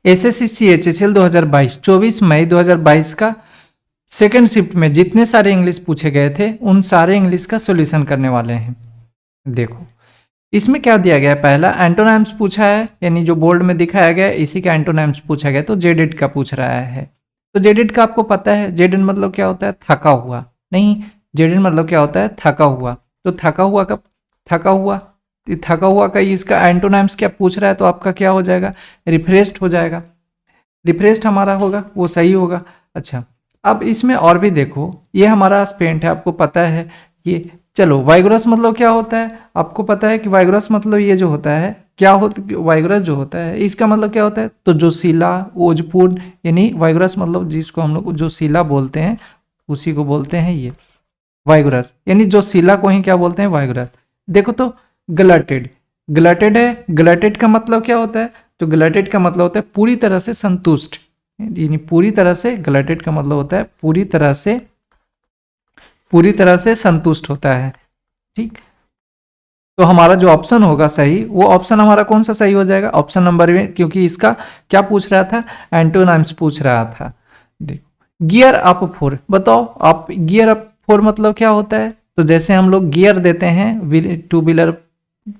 SSC CHSL 2022 24 मई 2022 का second shift में जितने सारे इंग्लिश पूछे गए थे उन सारे इंग्लिश का सॉल्यूशन करने वाले हैं। देखो इसमें क्या दिया गया है, पहला एंटोनिम्स पूछा है, यानी जो बोर्ड में दिखाया गया है इसी का एंटोनिम्स पूछा गया, तो जेडेड का पूछ रहा है। तो जेडेड का आपको पता है, जेडेड मतलब क्या होता है, थका हुआ। नहीं, जेडेड मतलब क्या होता है, थका हुआ। तो थका हुआ का थका हुआ का इसका एंटोनिम्स क्या पूछ रहा है, तो आपका क्या हो जाएगा, रिफ्रेश्ड हो जाएगा। रिफ्रेश्ड हमारा होगा, वो सही होगा। अच्छा, अब इसमें और भी देखो, ये हमारा स्पेंट है, आपको पता है ये। चलो वाइग्रस मतलब क्या होता है, आपको पता है कि वाइग्रस मतलब ये जो होता है क्या होता, वाइग्रस जो होता है इसका मतलब क्या होता है, तो जो शिला ओजपूर्ण, यानी वाइग्रस मतलब जिसको हम लोग जो शिला बोलते हैं उसी को बोलते हैं ये वाइग्रस, यानी जो शिला को ही क्या बोलते हैं, वाइग्रस। देखो तो ग्लटेड, ग्लटेड है, ग्लटेड का मतलब क्या होता है, तो ग्लटेड का मतलब होता है पूरी तरह से संतुष्ट, यानी पूरी तरह से, ग्लटेड का मतलब होता है पूरी तरह से संतुष्ट होता है। ठीक, तो हमारा जो ऑप्शन होगा सही, वो ऑप्शन हमारा कौन सा सही हो जाएगा, ऑप्शन नंबर में, क्योंकि इसका क्या पूछ रहा था, एंटोनिम्स पूछ रहा था। देखो गियर अप फोर, बताओ आप गियर अप फोर मतलब क्या होता है, तो जैसे हम लोग गियर देते हैं, टू व्हीलर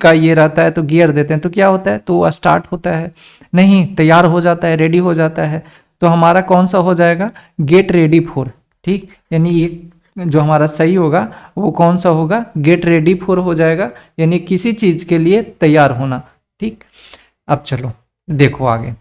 का ये रहता है तो गियर देते हैं तो क्या होता है, तो वो स्टार्ट होता है, नहीं तैयार हो जाता है, रेडी हो जाता है। तो हमारा कौन सा हो जाएगा, गेट रेडी फॉर। ठीक, यानी ये जो हमारा सही होगा वो कौन सा होगा, गेट रेडी फॉर हो जाएगा, यानी किसी चीज के लिए तैयार होना। ठीक, अब चलो देखो आगे,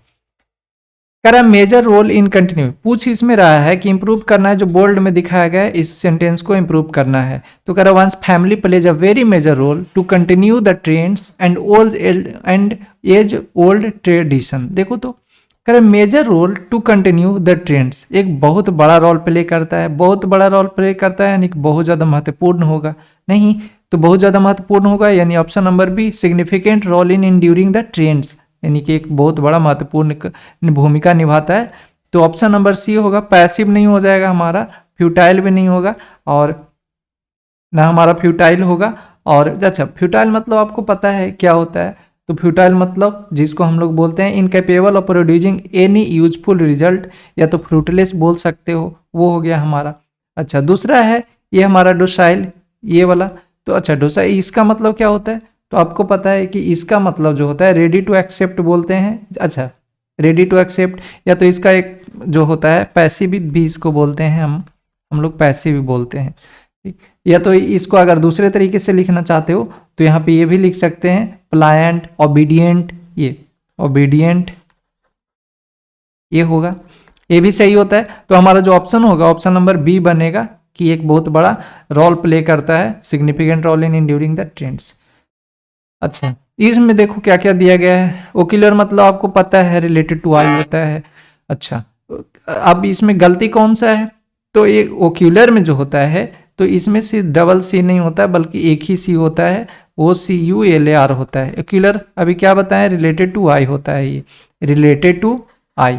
करा मेजर रोल इन कंटिन्यू, पूछ इसमें रहा है कि इंप्रूव करना है, जो बोल्ड में दिखाया गया है इस सेंटेंस को इंप्रूव करना है। तो करा once family plays a very major role to continue the trends and old and age old tradition. देखो तो करा major role to continue the trends, एक बहुत बड़ा रोल प्ले करता है, बहुत बड़ा रोल प्ले करता है, यानी बहुत ज्यादा महत्वपूर्ण होगा। नहीं, तो बहुत ज्यादा महत्वपूर्ण होगा, यानी option number B, significant role in enduring the trends, यानी कि एक बहुत बड़ा महत्वपूर्ण भूमिका निभाता है। तो ऑप्शन नंबर सी होगा, पैसिव नहीं हो जाएगा हमारा, फ्यूटाइल भी नहीं होगा, और ना हमारा फ्यूटाइल होगा। और अच्छा, फ्यूटाइल मतलब आपको पता है क्या होता है, तो फ्यूटाइल मतलब जिसको हम लोग बोलते हैं incapable of producing any useful result, या तो फ्रूटलेस बोल सकते हो, वो हो गया हमारा। अच्छा, दूसरा है ये हमारा डोसाइल, ये वाला। तो अच्छा, डोसाइल इसका मतलब क्या होता है, तो आपको पता है कि इसका मतलब जो होता है रेडी टू एक्सेप्ट बोलते हैं। अच्छा, रेडी टू एक्सेप्ट, या तो इसका एक जो होता है पैसिव भी इसको बोलते हैं, हम लोग पैसिव भी बोलते हैं। ठीक, या तो इसको अगर दूसरे तरीके से लिखना चाहते हो तो यहाँ पे ये भी लिख सकते हैं, प्लायंट, ओबीडियंट, ये ओबीडियंट ये होगा, ये भी सही होता है। तो हमारा जो ऑप्शन होगा, ऑप्शन नंबर बी बनेगा, कि एक बहुत बड़ा रोल प्ले करता है, significant role in enduring the trends. अच्छा, इसमें देखो क्या क्या दिया गया है, ओक्यूलर मतलब आपको पता है रिलेटेड टू आई होता है। अच्छा, अब इसमें गलती कौन सा है, तो ये ओक्यूलर में जो होता है, तो इसमें सिर्फ डबल सी नहीं होता है बल्कि एक ही सी होता है, वो CULAR होता है। ओक्यूलर अभी क्या बताएं, रिलेटेड टू आई होता है, ये related to eye,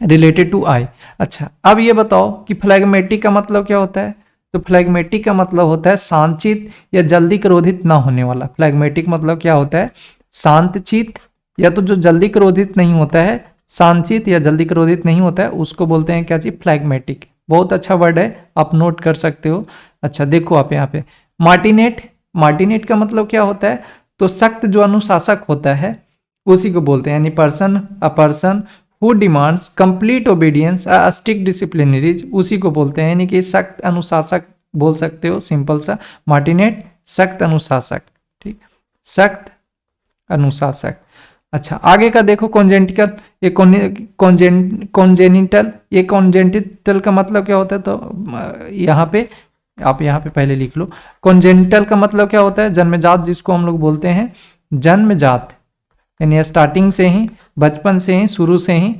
related to eye. अच्छा, अब ये बताओ कि फ्लैग्मेटिक का मतलब क्या होता है, तो फ्लैग्मेटिक का मतलब होता है शांतचित्त या जल्दी क्रोधित ना होने वाला। फ्लैग्मेटिक मतलब क्या होता है, शांतचित्त, या तो जो जल्दी क्रोधित नहीं होता है, शांतचित्त या जल्दी क्रोधित नहीं होता है, उसको बोलते हैं क्या चीज, फ्लैग्मेटिक। बहुत अच्छा वर्ड है, आप नोट कर सकते हो। अच्छा, देखो आप यहाँ पे मार्टिनेट, मार्टिनेट का मतलब क्या होता है, तो सख्त जो अनुशासक होता है उसी को बोलते हैं, यानी a person who demands complete obedience strict disciplinaries, उसी को बोलते हैं, यानी कि सख्त अनुशासक बोल सकते हो, सिंपल सा मार्टिनेट, सख्त अनुशासक। ठीक, सख्त अनुशासक। अच्छा, आगे का देखो कॉन्जेनिटल, ये कॉन्जेनिटल, ये कॉन्जेनिटल का मतलब क्या होता है, तो यहाँ पे आप यहाँ पे पहले लिख लो, कॉन्जेनिटल का मतलब क्या होता है, जन्मजात, जिसको हम लोग बोलते हैं जन्मजात, यानी स्टार्टिंग से ही, बचपन से ही, शुरू से ही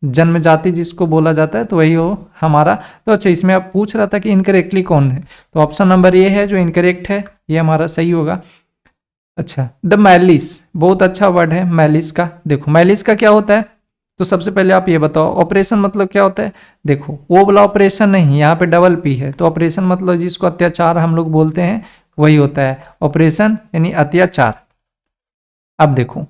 जन्मजाति जिसको बोला जाता है, तो वही हो हमारा। तो अच्छा, इसमें आप पूछ रहा था कि इनकरेक्टली कौन है, तो ऑप्शन नंबर ये है जो इनकरेक्ट है, ये हमारा सही होगा। अच्छा, द मैलिस, बहुत अच्छा वर्ड है मैलिस का। देखो मैलिस का क्या होता है, तो सबसे पहले आप ये बताओ ऑपरेशन मतलब क्या होता है। देखो वो वाला ऑपरेशन नहीं, यहाँ पे डबल पी है, तो ऑपरेशन मतलब जिसको अत्याचार हम लोग बोलते हैं वही होता है ऑपरेशन, यानी अत्याचार। अब देखो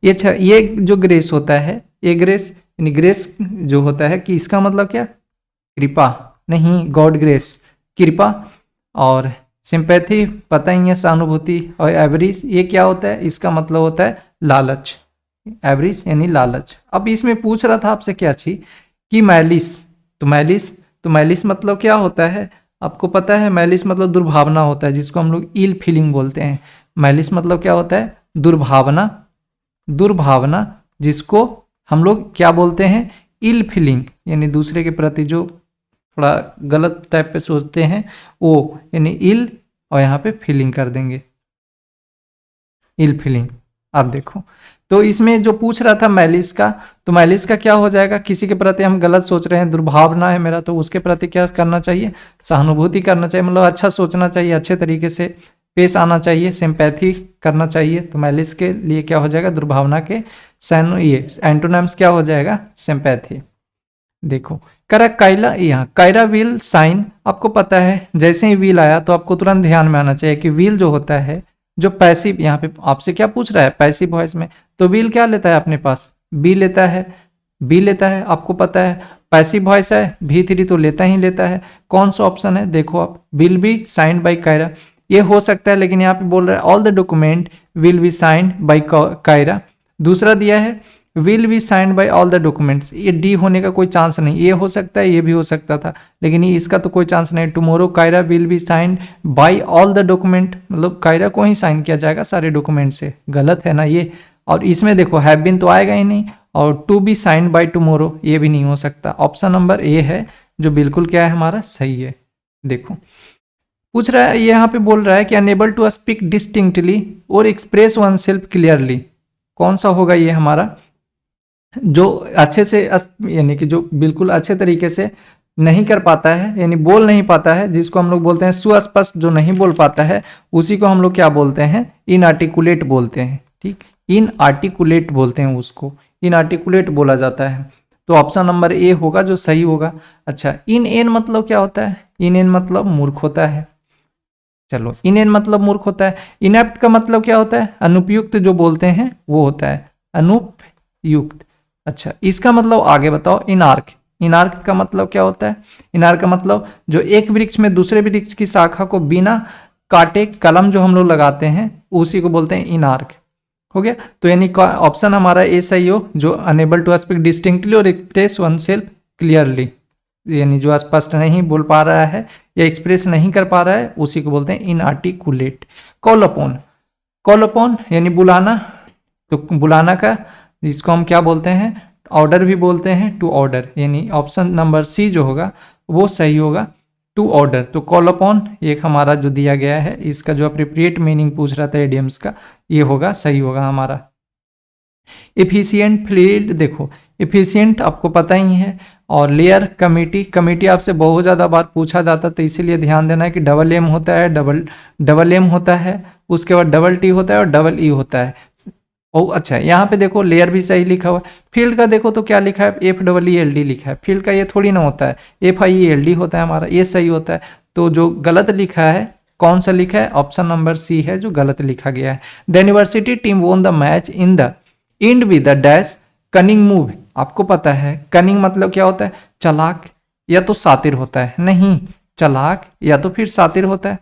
ये जो ग्रेस होता है, ए ग्रेस, यानी ग्रेस जो होता है कि इसका मतलब क्या, कृपा नहीं, गॉड ग्रेस, कृपा। और सिंपैथी पता ही है, सहानुभूति। और एवरेज ये क्या होता है, इसका मतलब होता है लालच, एवरेज यानी लालच। अब इसमें पूछ रहा था आपसे क्या चीज कि मैलिस, तो मैलिस मतलब क्या होता है, आपको पता है मैलिस मतलब दुर्भावना होता है, जिसको हम लोग इल फीलिंग बोलते हैं। मैलिस मतलब क्या होता है, दुर्भावना, दुर्भावना, जिसको हम लोग क्या बोलते हैं, इल फीलिंग, यानी दूसरे के प्रति जो थोड़ा गलत टाइप पे सोचते हैं वो, यानी इल, और यहाँ पे फीलिंग कर देंगे, इल फीलिंग। आप देखो तो इसमें जो पूछ रहा था मैलिस का, तो मैलिस का क्या हो जाएगा, किसी के प्रति हम गलत सोच रहे हैं, दुर्भावना है मेरा, तो उसके प्रति क्या करना चाहिए, सहानुभूति करना चाहिए, मतलब अच्छा सोचना चाहिए, अच्छे तरीके से पेश आना चाहिए, सिंपैथी करना चाहिए। तो मैलिस के लिए क्या हो जाएगा, दुर्भावना के ये एंटोनिम्स क्या हो जाएगा, सिंपैथी। देखो करा काइला, यहाँ कायरा विल साइन, आपको पता है जैसे ही विल आया तो आपको तुरंत ध्यान में आना चाहिए कि विल जो होता है जो पैसिव, यहाँ पे आपसे क्या पूछ रहा है, पैसिव वॉइस में, तो विल क्या लेता है अपने पास, बी लेता है, बी लेता है, आपको पता है पैसिव वॉइस है, V3 तो लेता ही लेता है। कौन सा ऑप्शन है, देखो आप, will be signed by Kyra, ये हो सकता है, लेकिन यहाँ पे बोल रहा है all the document will be signed by Kyra. दूसरा दिया है will be signed by all the documents, ये डी होने का कोई चांस नहीं, ये हो सकता है, ये भी हो सकता था, लेकिन ये इसका तो कोई चांस नहीं। Tomorrow Kyra will be signed by all the document, मतलब कायरा को ही साइन किया जाएगा सारे डॉक्यूमेंट से, गलत है ना ये। और इसमें देखो हैव बीन तो आएगा ही नहीं, और to be signed by tomorrow ये भी नहीं हो सकता। ऑप्शन नंबर ए है जो बिल्कुल क्या है हमारा सही है। देखो पूछ रहा है, यहाँ पे बोल रहा है कि अनेबल टू स्पीक डिस्टिंक्टली और एक्सप्रेस वन सेल्फ क्लियरली, कौन सा होगा ये हमारा, जो अच्छे से यानी कि जो बिल्कुल अच्छे तरीके से नहीं कर पाता है, यानी बोल नहीं पाता है, जिसको हम लोग बोलते हैं सुस्पष्ट, जो नहीं बोल पाता है उसी को हम लोग क्या बोलते हैं, इनआर्टिकुलेट बोलते हैं। ठीक, इनआर्टिकुलेट बोलते हैं उसको, इनआर्टिकुलेट बोला जाता है। तो ऑप्शन नंबर ए होगा जो सही होगा। अच्छा, इन एन मतलब क्या होता है, इन एन मतलब मूर्ख होता है। चलो, इन एन मतलब मूर्ख होता है। इनएप्ट का मतलब क्या होता है, अनुपयुक्त जो बोलते हैं वो होता है, अनुपयुक्त। अच्छा, इसका मतलब आगे बताओ, इनार्क, इनार्क का मतलब क्या होता है, इनार्क का मतलब जो एक वृक्ष में दूसरे वृक्ष की शाखा को बिना काटे कलम जो हम लोग लगाते हैं उसी को बोलते हैं इनार्क। हो गया, तो यानी ऑप्शन हमारा ए सही हो, जो अनेबल टू स्पीक डिस्टिंक्टली और एक्सप्रेस वन सेल्फ क्लियरली, यानी जो स्पष्ट नहीं बोल पा रहा है या एक्सप्रेस नहीं कर पा रहा है उसी को बोलते हैं inarticulate. Call upon, call upon यानी बुलाना, तो बुलाना का जिसको हम क्या बोलते हैं, ऑर्डर भी बोलते हैं, टू ऑर्डर, यानी ऑप्शन नंबर सी जो होगा वो सही होगा, टू ऑर्डर। तो कॉल अपॉन एक हमारा जो दिया गया है, इसका जो अप्रोप्रिएट मीनिंग पूछ रहा था एडियम्स का, ये होगा सही होगा हमारा। एफिशिएंट फील्ड, देखो एफिशिएंट आपको पता ही है, और लेयर कमिटी, कमिटी आपसे बहुत ज़्यादा बार पूछा जाता, तो इसीलिए ध्यान देना है कि डबल एम होता है, डबल एम होता है, उसके बाद डबल टी होता है और डबल ई होता है। ओ अच्छा, यहाँ पे देखो लेयर भी सही लिखा हुआ है। फील्ड का देखो तो क्या लिखा है, FEELD लिखा है, फील्ड का ये थोड़ी ना होता है, FIELD होता है हमारा, ये सही होता है। तो जो गलत लिखा है, कौन सा लिखा है, ऑप्शन नंबर सी है जो गलत लिखा गया है। The university team won the match in the end with the dash cunning move, आपको पता है कनिंग मतलब क्या होता है, चालाक या तो सातिर होता है, नहीं चालाक या तो फिर सातिर होता है।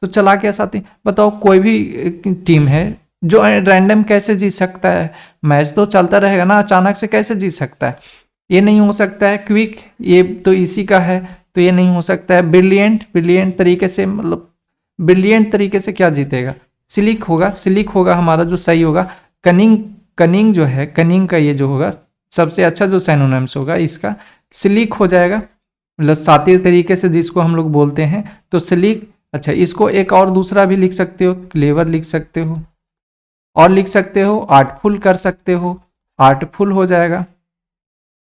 तो चालाक या सातिर बताओ, कोई भी टीम है जो रैंडम कैसे जीत सकता है, मैच तो चलता रहेगा ना, अचानक से कैसे जीत सकता है, ये नहीं हो सकता है। क्विक, ये तो इसी का है, तो ये नहीं हो सकता है। ब्रिलियंट, ब्रिलियंट तरीके से, मतलब ब्रिलियंट तरीके से क्या जीतेगा, सिलिक होगा, सिलिक होगा हमारा जो सही होगा। कनिंग, कनिंग जो है, कनिंग का ये जो होगा सबसे अच्छा जो सिनोनिम्स होगा इसका, सिलिक हो जाएगा, मतलब सातिर तरीके से जिसको हम लोग बोलते हैं, तो सिलिक। अच्छा, इसको एक और दूसरा भी लिख सकते हो, क्लेवर लिख सकते हो, और लिख सकते हो आर्टफुल कर सकते हो, आर्टफुल हो जाएगा,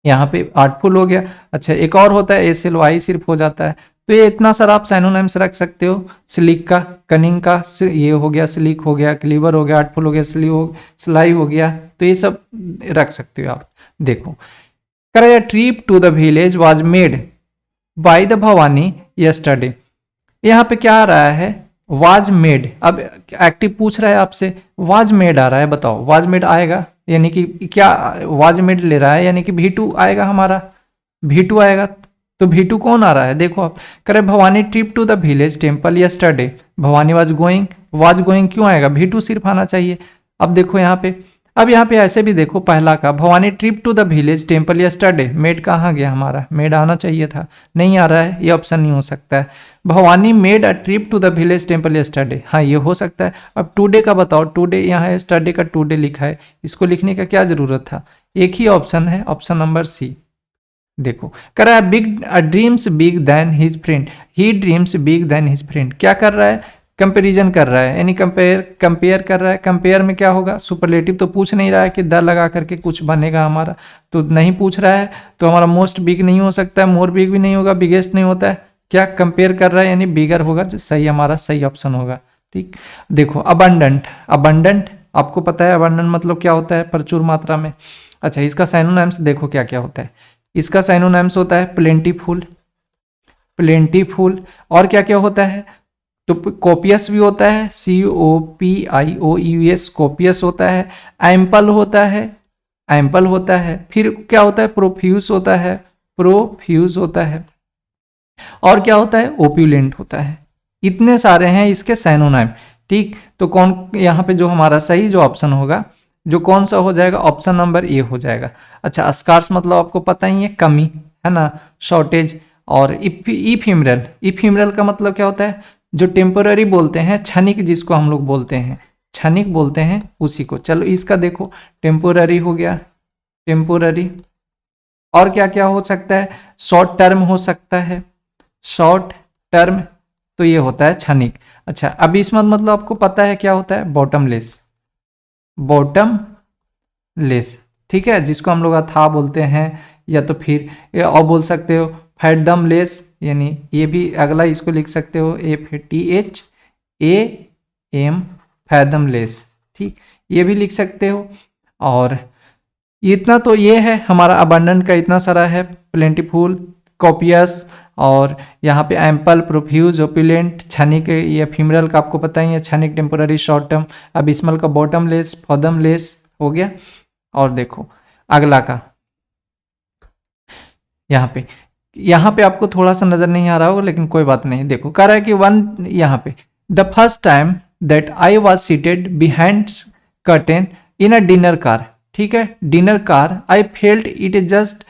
यहाँ पे आर्टफुल हो गया। अच्छा, एक और होता है SLY सिर्फ हो जाता है। तो ये इतना सारा आप सिनोनिम्स रख सकते हो, स्लिक का, कनिंग का, ये हो गया, स्लिक हो गया, क्लीवर हो गया, आर्टफुल हो गया, स्लाई हो गया, तो ये सब रख सकते हो आप। देखो, कर trip to the village was made by the Bhavani yesterday, यहाँ पे क्या आ रहा है, वाज मेड। अब एक्टिव पूछ रहा है आपसे, वाज मेड आ रहा है, बताओ वाज मेड आएगा, यानी कि क्या वाज मेड ले रहा है, यानी कि V2 आएगा हमारा, V2 आएगा। तो V2 कौन आ रहा है, देखो आप करें Bhavani trip to the village temple yesterday, Bhavani was going क्यों आएगा, V2 सिर्फ आना चाहिए। अब देखो यहाँ पे, अब यहाँ पे ऐसे भी देखो, पहला का Bhavani trip to the village temple yesterday, made कहाँ गया हमारा, मेड आना चाहिए था, नहीं आ रहा है, ये ऑप्शन नहीं हो सकता है। Bhavani made a trip to the village temple yesterday, हाँ ये हो सकता है। अब टुडे का बताओ, टुडे यहाँ यस्टरडे का टुडे लिखा है, इसको लिखने का क्या जरूरत था, एक ही ऑप्शन है, ऑप्शन नंबर सी। देखो कर रहा है big dreams big than his friend, he dreams big than his friend, क्या कर रहा है, कंपेरिजन कर रहा है, यानी कंपेयर कर रहा है। कंपेयर में क्या होगा, सुपरलेटिव तो पूछ नहीं रहा है कि द लगा करके कुछ बनेगा हमारा, तो नहीं पूछ रहा है, तो हमारा मोस्ट बिग नहीं हो सकता है, मोर बिग भी नहीं होगा, बिगेस्ट नहीं होता है, क्या कंपेयर कर रहा है यानी बिगर होगा, जो सही हमारा सही ऑप्शन होगा। ठीक, देखो अबंडेंट, अबंडेंट आपको पता है अबंडेंट मतलब क्या होता है, प्रचुर मात्रा में। अच्छा इसका साइनोनिम्स देखो क्या क्या होता है, इसका साइनोनिम्स होता है प्लेंटीफुल, प्लेंटीफुल, और क्या क्या होता है, तो कोपियस भी होता है, COPIOUS कोपियस होता है, एम्पल होता है, एम्पल होता है, फिर क्या होता है, प्रोफ्यूज होता है, प्रोफ्यूज होता है, और क्या होता है, ओप्यूलेंट होता है। इतने सारे हैं इसके साइनोनाइम। ठीक, तो कौन यहाँ पे जो हमारा सही जो ऑप्शन होगा, जो कौन सा हो जाएगा, ऑप्शन नंबर ए हो जाएगा। अच्छा स्कार्स मतलब आपको पता ही है, कमी है ना, शॉर्टेज। और इफिमरल, इफिमरल का मतलब क्या होता है, जो टेम्पोररी बोलते हैं, क्षणिक जिसको हम लोग बोलते हैं, क्षणिक बोलते हैं उसी को। चलो इसका देखो, टेम्पोररी हो गया, टेम्पोररी, और क्या क्या हो सकता है, शॉर्ट टर्म हो सकता है, शॉर्ट टर्म, तो ये होता है क्षणिक। अच्छा अब इसमें मतलब आपको पता है क्या होता है, बॉटमलेस, बॉटम लेस, ठीक है, जिसको हम लोग अथा बोलते हैं, या तो फिर और बोल सकते हो फैडम लेस, यानी ये भी अगला इसको लिख सकते हो FATHAM फैदम लेस, ठीक, ये भी लिख सकते हो। और इतना तो ये है हमारा अबंडेंट का, इतना सारा है, प्लेंटीफुल, कॉपियस, और यहाँ पे एम्पल, प्रोफ्यूज, ओपुलेंट, क्षणिक, ये फीमरल का आपको पता ही है, क्षणिक, टेम्पोररी, शॉर्ट टर्म। अब इसमल का बॉटम लेस, फॉदम लेस हो गया। और देखो अगला का, यहाँ पे आपको थोड़ा सा नजर नहीं आ रहा होगा, लेकिन कोई बात नहीं, देखो कह रहा है कि वन, यहाँ पे the first time that I was seated behind curtain in a dinner car, ठीक है, dinner car, I felt it just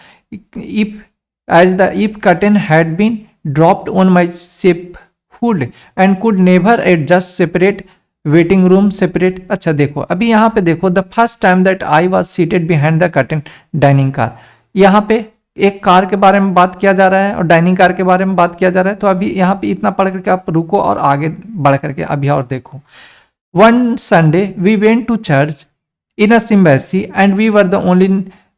if as the if curtain had been dropped on my ship food and could never adjust separate waiting room separate। अच्छा देखो अभी यहाँ पे देखो, the first time that I was seated behind the curtain dining car, यहाँ पे एक car के बारे में बात किया जा रहा है और डाइनिंग कार के बारे में बात किया जा रहा है। तो अभी यहाँ पे इतना पढ़ करके आप रुको और आगे बढ़ करके अभी और देखो, one Sunday we went to church in a embassy and we were the only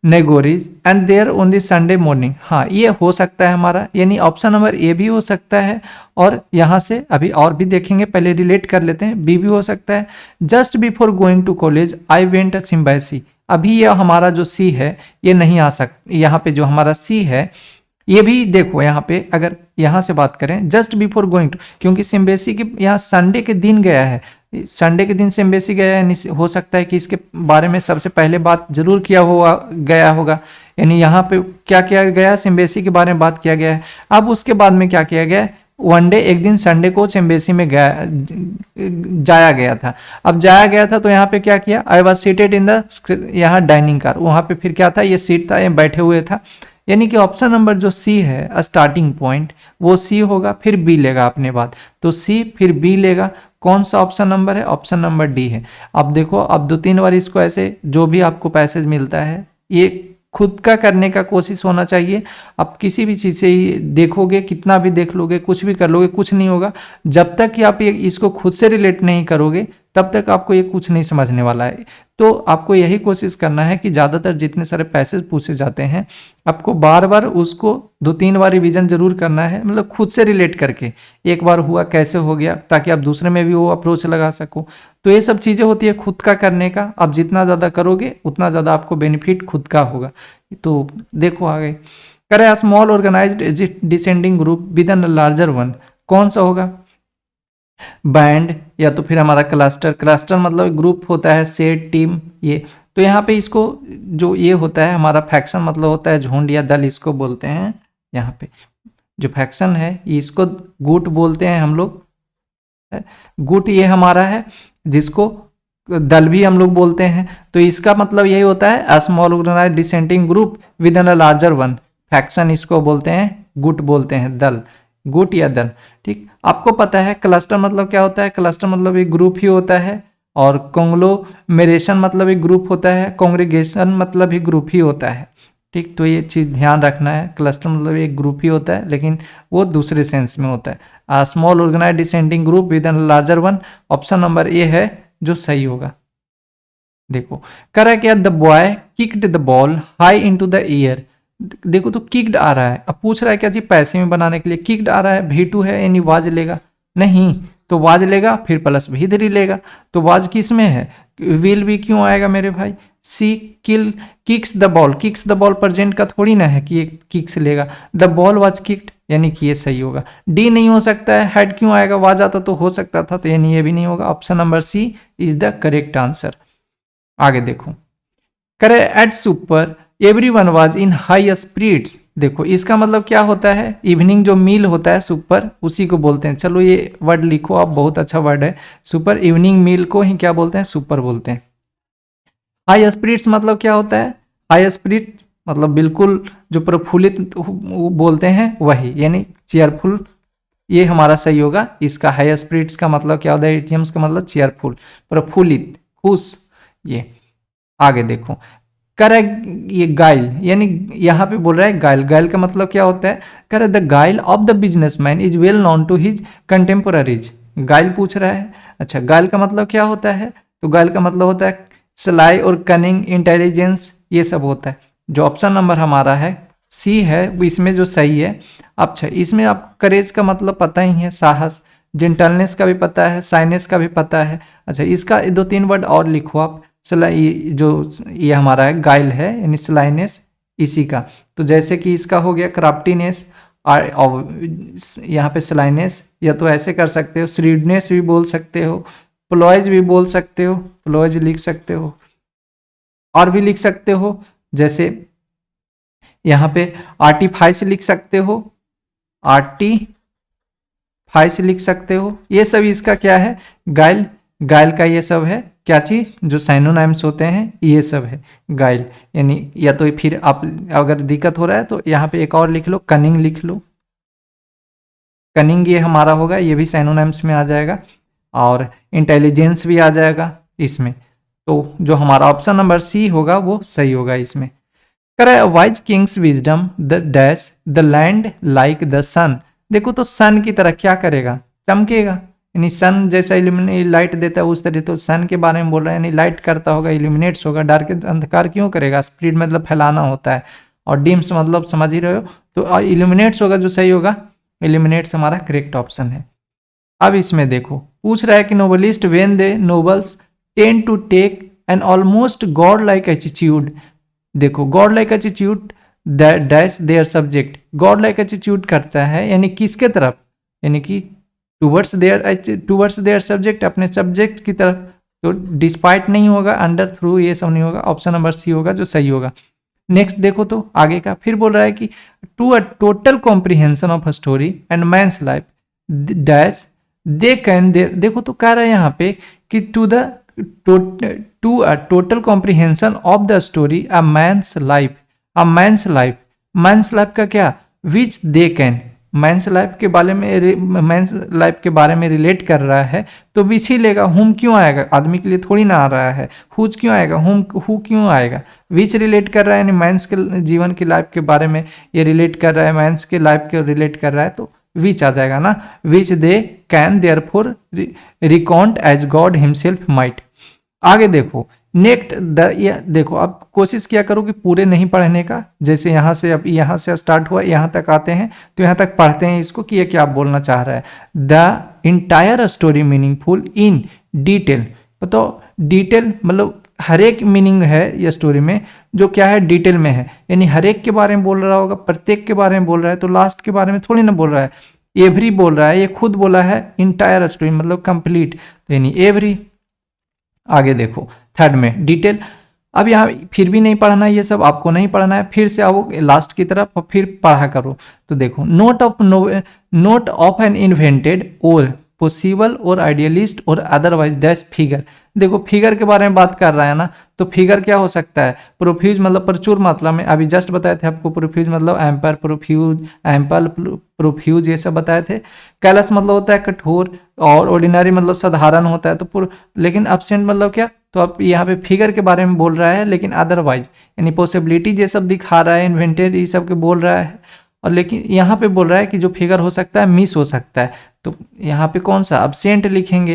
negroes and there only Sunday morning. हाँ ये हो सकता है हमारा, यानी ऑप्शन नंबर ए भी हो सकता है, और यहाँ से अभी और भी देखेंगे, पहले रिलेट कर लेते हैं, बी भी हो सकता है। Just before going to college I went a embassy, अभी ये हमारा जो सी है ये नहीं आ सकता, यहाँ पे जो हमारा सी है ये भी देखो, यहाँ पे अगर यहाँ से बात करें जस्ट बिफोर गोइंग टू, क्योंकि सिम्बेसी के यहाँ संडे के दिन गया है, संडे के दिन सिम्बेसी गया है, हो सकता है कि इसके बारे में सबसे पहले बात जरूर किया हुआ गया होगा, यानी यहाँ पे क्या किया गया, सिम्बेसी के बारे में बात किया गया है। अब उसके बाद में क्या किया गया, वन डे, एक दिन संडे को सिम्बेसी में जाया गया था। अब जाया गया था तो यहाँ पे क्या किया, I was seated in the, यहाँ डाइनिंग कार, वहाँ पे फिर क्या था, ये सीट था, ये बैठे हुए था, यानी कि ऑप्शन नंबर जो सी है स्टार्टिंग पॉइंट वो सी होगा, फिर बी लेगा अपने बाद, तो सी फिर बी लेगा। कौन सा ऑप्शन नंबर है, ऑप्शन नंबर डी है। अब देखो, अब 2-3 बार इसको ऐसे जो भी आपको पैसेज मिलता है ये खुद का करने का कोशिश होना चाहिए। आप किसी भी चीज़ से ही देखोगे, कितना भी देख लोगे, कुछ भी कर लोगे, कुछ नहीं होगा जब तक कि आप ये इसको खुद से रिलेट नहीं करोगे, तब तक आपको ये कुछ नहीं समझने वाला है। तो आपको यही कोशिश करना है कि ज़्यादातर जितने सारे पैसेज पूछे जाते हैं आपको बार बार उसको 2-3 बार रिवीजन जरूर करना है, मतलब खुद से रिलेट करके, एक बार हुआ कैसे हो गया, ताकि आप दूसरे में भी वो अप्रोच लगा सको। तो ये सब चीज़ें होती है खुद का करने का, आप जितना ज़्यादा करोगे उतना ज़्यादा आपको बेनिफिट खुद का होगा। तो देखो आगे, करें a small organised descending group within larger one, कौन सा होगा, बैंड या तो फिर हमारा क्लस्टर, क्लस्टर मतलब ग्रुप होता है, सेट, टीम, ये तो यहाँ पे इसको जो ये होता है हमारा फैक्शन मतलब होता है झुंड या दल, इसको बोलते हैं। यहाँ पे जो फैक्शन है इसको गुट बोलते हैं हम लोग। गुट ये हमारा है, जिसको दल भी हम लोग बोलते हैं। तो इसका मतलब यही होता है a small organised descending group within a larger one. Faction इसको बोलते हैं, गुट बोलते हैं, दल, गुट या दल। ठीक, आपको पता है क्लस्टर मतलब क्या होता है? क्लस्टर मतलब एक ग्रुप ही होता है, और कॉन्ग्लोमेरेशन मतलब एक ग्रुप होता है, कांग्रेगेशन मतलब भी ग्रुप ही होता है। ठीक, तो ये चीज़ ध्यान रखना है, क्लस्टर मतलब एक ग्रुप ही होता है, लेकिन वो दूसरे सेंस में होता है। A small organised descending group with an larger one, option number A है जो सही होगा। देखो करा क्या, the boy kicked the ball high into the air. देखो तो किक्ड आ रहा है, अब पूछ रहा है क्या जी पैसे में बनाने के लिए, किक्ड आ रहा है, V2 है यानी वाज लेगा, नहीं तो वाज लेगा फिर प्लस भी3 लेगा, तो वाज किस में है, विल भी क्यों आएगा मेरे भाई। She kill kicks the ball, kicks the ball present का थोड़ी ना है कि ये किक्स लेगा, द बॉल वाज किक्ड यानी कि ये सही होगा। डी नहीं हो सकता है, हेड क्यों आएगा, वाज आता तो हो सकता था, तो यानी ये भी नहीं होगा। Option number C is the correct answer. आगे देखो, करे at supper everyone was in high spirits. देखो इसका मतलब क्या होता है, इवनिंग जो मील होता है सुपर उसी को बोलते हैं। चलो ये वर्ड लिखो आप, बहुत अच्छा वर्ड है सुपर, इवनिंग मील को ही क्या बोलते हैं, सुपर बोलते हैं। हाई स्पिरिट्स मतलब क्या होता है, हाई स्पिरिट्स मतलब बिल्कुल जो प्रफुल्लित बोलते हैं वही, यानी चेयरफुल, ये हमारा सही होगा। इसका हाई स्पिरिट्स का मतलब क्या होता है, इडियम्स का मतलब चेयरफुल, प्रफुल्लित, खुश। ये आगे देखो, करेक्ट, ये गाइल यानी यहाँ पे बोल रहा है गाइल, गाइल का मतलब क्या होता है, करे the guile of the businessman is well known to his contemporaries. Guile पूछ रहा है, अच्छा गाइल का मतलब क्या होता है, तो गाइल का मतलब होता है सलाई और कनिंग, इंटेलिजेंस, ये सब होता है। जो ऑप्शन नंबर हमारा है सी है इसमें जो सही है। अच्छा इसमें आपको करेज का मतलब पता ही है, साहस, जेंटलनेस का भी पता है, साइनेस का भी पता है। अच्छा इसका 2-3 वर्ड और लिखो आप, सलाई जो ये हमारा है गाइल है यानी स्लाइनेस, इसी का, तो जैसे कि इसका हो गया क्राफ्टीनेस, यहाँ पे स्लाइनेस, या तो ऐसे कर सकते हो, श्रीडनेस भी बोल सकते हो, प्लॉयज भी बोल सकते हो, प्लॉयज लिख सकते हो, और भी लिख सकते हो, जैसे यहाँ पे आर्टिफाइस लिख सकते हो, आर्टिफाइस लिख सकते हो, ये सब इसका क्या है, गाइल, गाइल का ये सब है क्या चीज, जो साइनोनाइम्स होते हैं ये सब है गाइल, यानी या तो फिर आप अगर दिक्कत हो रहा है तो यहाँ पे एक और लिख लो, कनिंग लिख लो, कनिंग ये हमारा होगा, ये भी साइनोनाइम्स में आ जाएगा, और इंटेलिजेंस भी आ जाएगा इसमें। तो जो हमारा ऑप्शन नंबर सी होगा वो सही होगा इसमें। करे wise kings wisdom the dash the land like the sun. देखो तो सन की तरह क्या करेगा, चमकेगा, यानी सन जैसा लाइट देता है उस तरह, तो सन के बारे में बोल रहा है, यानी लाइट करता होगा, इल्यूमिनेट्स होगा, डार्क अंधकार क्यों करेगा, स्प्लिट मतलब फैलाना होता है, और डिम्स मतलब समझ ही रहे हो, तो इल्यूमिनेट्स होगा जो सही होगा, इल्यूमिनेट्स हमारा करेक्ट ऑप्शन है। अब इसमें देखो पूछ रहा है कि nobelist when they nobles tend to take an almost god like attitude. देखो god like attitude dash their subject, god like attitude करता है यानी किसके तरफ, यानी कि टूवर्ड्स देयर सब्जेक्ट, अपने सब्जेक्ट की तरफ, तो डिस्पाइट नहीं होगा, अंडर थ्रू ये सब नहीं होगा, ऑप्शन नंबर सी होगा जो सही होगा। नेक्स्ट देखो तो आगे का फिर बोल रहा है कि to a total comprehension of a story and man's life dash they can they. देखो तो कह रहा है यहाँ पे कि to a total comprehension of the story a man's life, a man's life, man's life का क्या, which they can, man's life के बारे में, मैंस लाइफ के बारे में रिलेट कर रहा है, तो विच ही लेगा, हुम क्यों आएगा, आदमी के लिए थोड़ी ना आ रहा है, हुज क्यों आएगा, हुम हु क्यों आएगा, विच रिलेट कर रहा है, यानी मैंस के जीवन की लाइफ के बारे में ये रिलेट कर रहा है, मैंस के लाइफ के रिलेट कर रहा है, तो विच आ जाएगा ना, which they can therefore reckon as god himself might. आगे देखो नेक्स्ट देखो अब कोशिश किया करो कि पूरे नहीं पढ़ने का, जैसे यहाँ से अब यहाँ से स्टार्ट हुआ यहाँ तक आते हैं तो यहाँ तक पढ़ते हैं इसको कि ये क्या बोलना चाह रहा है। The entire story meaningful in detail, बताओ डिटेल मतलब हर एक मीनिंग है ये स्टोरी में, जो क्या है डिटेल में है, यानी हर एक के बारे में बोल रहा होगा, प्रत्येक के बारे में बोल रहा है, तो लास्ट के बारे में थोड़ी ना बोल रहा है, एवरी बोल रहा है, ये खुद बोला है इंटायर स्टोरी मतलब कंप्लीट, यानी एवरी। आगे देखो थर्ड में डिटेल अब यहाँ फिर भी नहीं पढ़ना है, ये सब आपको नहीं पढ़ना है, फिर से आओ लास्ट की तरफ और फिर पढ़ा करो। तो देखो, नोट ऑफ एन इन्वेंटेड और पॉसिबल और आइडियलिस्ट और अदरवाइज डैश फिगर। देखो फिगर के बारे में बात कर रहा है ना, तो फिगर क्या हो सकता है, प्रोफ्यूज मतलब प्रचुर मात्रा में, अभी जस्ट बताए थे आपको, प्रोफ्यूज मतलब एम्पर, एम्पल, प्रोफ्यूज ये सब बताए थे। कैलस मतलब होता है कठोर, और ऑर्डिनरी मतलब साधारण होता है। तो लेकिन एब्सेंट मतलब क्या, तो अब यहाँ पे फिगर के बारे में बोल रहा है, लेकिन अदरवाइज यानी पॉसिबिलिटी ये सब दिखा रहा है, इन्वेंटेड ये सब के बोल रहा है, और लेकिन यहाँ पे बोल रहा है कि जो फिगर हो सकता है मिस हो सकता है। तो यहाँ पे कौन सा एब्सेंट लिखेंगे,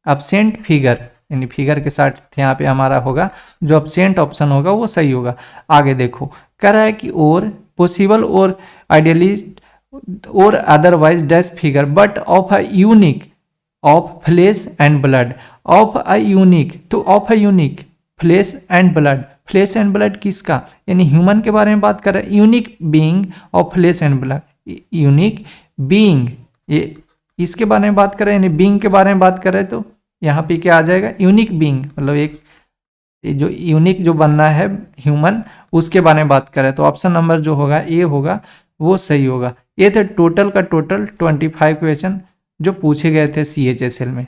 एब्सेंट फिगर, यानी फिगर के साथ यहाँ पे हमारा होगा जो एब्सेंट ऑप्शन होगा वो सही होगा। आगे देखो, कह रहा है कि और पॉसिबल और आइडियली और otherwise dash figure but of a unique of flesh and blood, of a unique, तो of a unique flesh and blood, flesh and blood किसका, यानी ह्यूमन के बारे में बात कर रहा है, unique being of flesh and blood, unique being, ये इसके बारे में बात कर रहे हैं, यानी बीइंग के बारे में बात कर रहे हैं। तो यहाँ पे क्या आ जाएगा, यूनिक बीइंग, मतलब एक जो यूनिक जो बनना है ह्यूमन, उसके बारे में बात कर रहे हैं। तो ऑप्शन नंबर जो होगा ए होगा वो सही होगा। ये थे टोटल का टोटल 25 क्वेश्चन जो पूछे गए थे CHSL में।